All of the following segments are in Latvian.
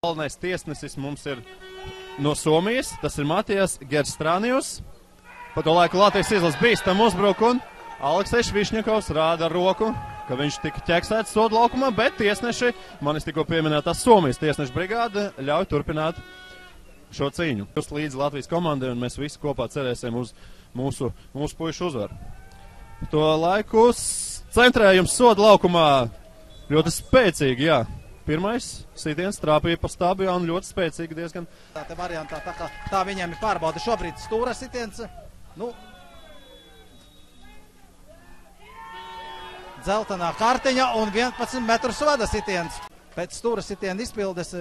Galvenais tiesnesis mums ir no Somijas, tas ir Matijas Gerstrānijus. Pa to laiku Latvijas izlases bīstam uzbruk un Aleksejs Višņakovs rāda ar roku, ka viņš tika ķeksēts sodu laukumā, bet tiesneši, manis tikko pieminētās Somijas tiesnešu brigāde, ļauj turpināt šo cīņu. Jūs līdz Latvijas komandai un mēs visi kopā cerēsim uz mūsu puišu uzvaru. To laiku centrējums sodu laukumā ļoti spēcīgi, jā. Pirmais sitiens trāpīja pa stabu, jā, un ļoti spēcīgi diezgan. Tā te variantā, tā viņiem ir pārbauda. Šobrīd stūra sitiens, dzeltenā kartiņa un 11 metru soda sitiens. Pēc stūra sitiena izpildes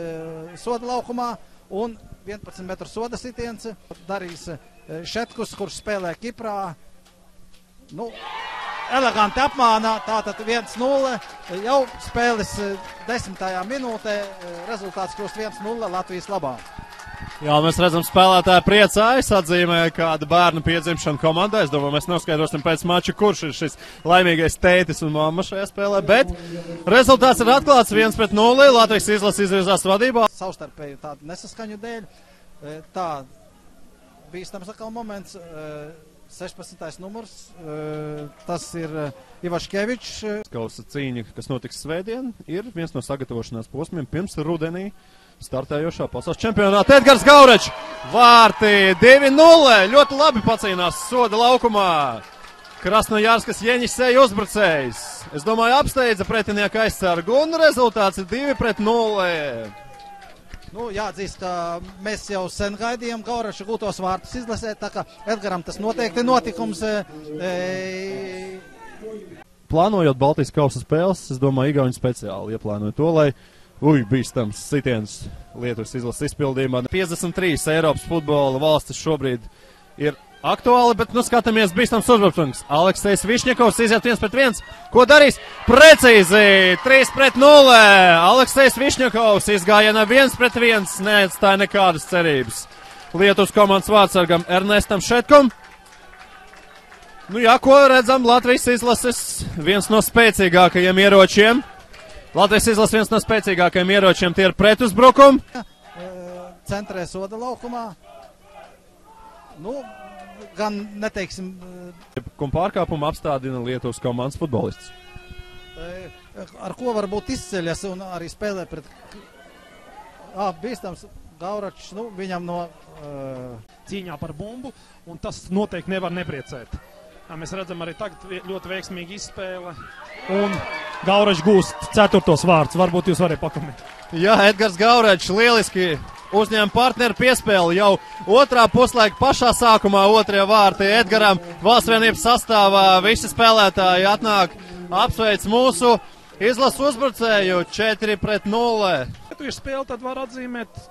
soda laukumā un 11 metru soda sitiens darīs Šetkus, kurš spēlē Kiprā. Eleganti apmānā, tātad 1-0, jau spēles 10. minūtē, rezultāts kļūst 1-0 Latvijas labā. Jā, mēs redzam, spēlētāji priecājas, atzīmē kāda bērnu piedzimšana komandā. Es domāju, mēs noskaidrosim pēc mača, kurš ir šis laimīgais tētis un mamma šajā spēlē, bet rezultāts ir atklāts 1-0, Latvijas izlase izvirzās vadībā. Savstarpēju tādu nesaskaņu dēļ, tā bīstams atkal moments. 16. numurs, tas ir Ivaškevičs. Kausa cīņa, kas notiks svētdien, ir viens no sagatavošanās posmiem pirms rudenī startējošā pasaules čempionāta. Edgars Gaurečs, vārti 2-0, ļoti labi pacīnās soda laukumā. Krasnojārskas Jeņisēja uzbrucējs. Es domāju, apsteidza pretinieka aizsargu un rezultāts ir 2-0. Jāatzīst, ka mēs jau sen gaidījām Gaureša gūtos vārtus izlasēt, tā kā Edgaram tas noteikti notikums. Plānojot Baltijas kausa spēles, es domāju, Igauni speciāli ieplānoja to, lai bīstams sitiens Lietuvas izlases izpildījumā. 53 Eiropas futbola valstis šobrīd ir aktuāli, bet skatāmies bīstams uzbrukums. Aleksejs Višņakovs iziet 1-1. Ko darīs? Precīzi 3-0. Aleksejs Višņakovs izgājienā 1-1. Neatstāja nekādas cerības Lietuvas komandas vārdsargam Ernestam Šetkum. Ko redzam? Latvijas izlases viens no spēcīgākajiem ieročiem. Latvijas izlases viens no spēcīgākajiem ieročiem tie ir pretuzbrukumi. Centrē soda laukumā. Gan neteiksim. Un pārkāpumu apstādina Lietuvas komandas futbolists. Ar ko varbūt izceļas un arī spēlē pret bīstams Gaurečs, viņam no cīņā par bumbu, un tas noteikti nevar nepriecēt. Mēs redzam arī tagad ļoti veiksmīgi izspēle, un Gaurečs gūst 4. vārds. Varbūt jūs varat pakomentēt. Jā, Edgars Gaurečs lieliski uzņēma partneru piespēli jau otrā puslaika pašā sākumā, 2. vārti Edgaram. Valsts vienības sastāvā visi spēlētāji atnāk, apsveic mūsu izlases uzbrucēju 4-0. Ja tu ir spēle, tad var atzīmēt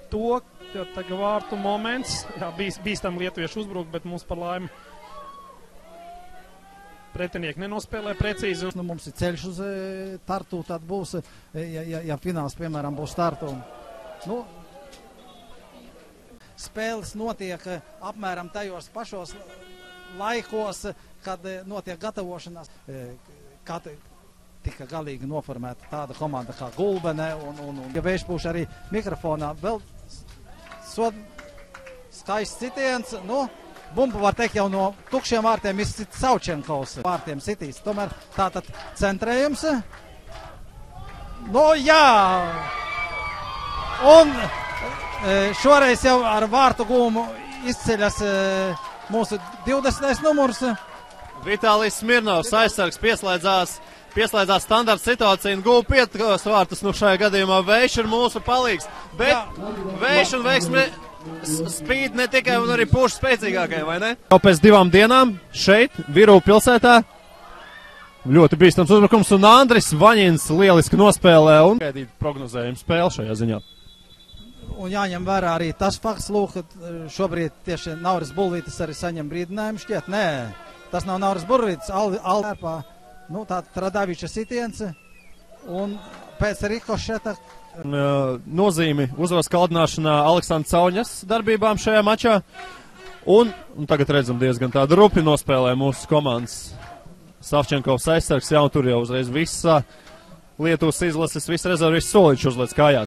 to, ka tagad vārtu moments, bīstam lietuviešu uzbruk, bet mums par laimi pretinieki nenospēlē precīzi. Mums ir ceļš uz Tartu, tad būs, ja fināls, piemēram, būs Tartu. Spēles notiek apmēram tajos pašos laikos, kad notiek gatavošanās. Tika galīgi noformēta tāda komanda kā Gulbene un ja vējš būs arī mikrofonā, vēl skaists citiens, bumbu var teikt jau no tukšiem vārtiem izcita Saučenkovs vārtiem sitīs. Tomēr tātad centrējums. Jā! Un šoreiz jau ar vārtu gūmu izceļas mūsu 20. numurs. Vitālijs Smirnovs aizsargs pieslēdzās standarta situācija un gūva 5. vārtus. Šajā gadījumā Vējš ir mūsu palīgs. Bet Vējš un veiksmi spīd ne tikai un arī pušu spēcīgākajiem, vai ne? Jau pēc 2 dienām šeit, Viru pilsētā, ļoti bīstams uzbrukums un Andris Vaņins lieliski nospēlē un gaidīt prognozējumu spēli šajā ziņā. Un jāņem vērā arī tas fakts, ka šobrīd tieši Nauris Bulvītis arī saņem brīdinājumu šķiet. Nē, tas nav Nauris Bulvītis, Alvērpā, tā Tradaviča sitiens un pēc rikošeta. Nozīmi uzvaras kaldināšanā Aleksandra Cauņas darbībām šajā mačā. Un tagad redzam diezgan tādu rupi nospēlē mūsu komandas Savčenkovs aizsargs. Un tur jau uzreiz visa Lietuvas izlases, visi rezervisti soliņš uzliec kājā.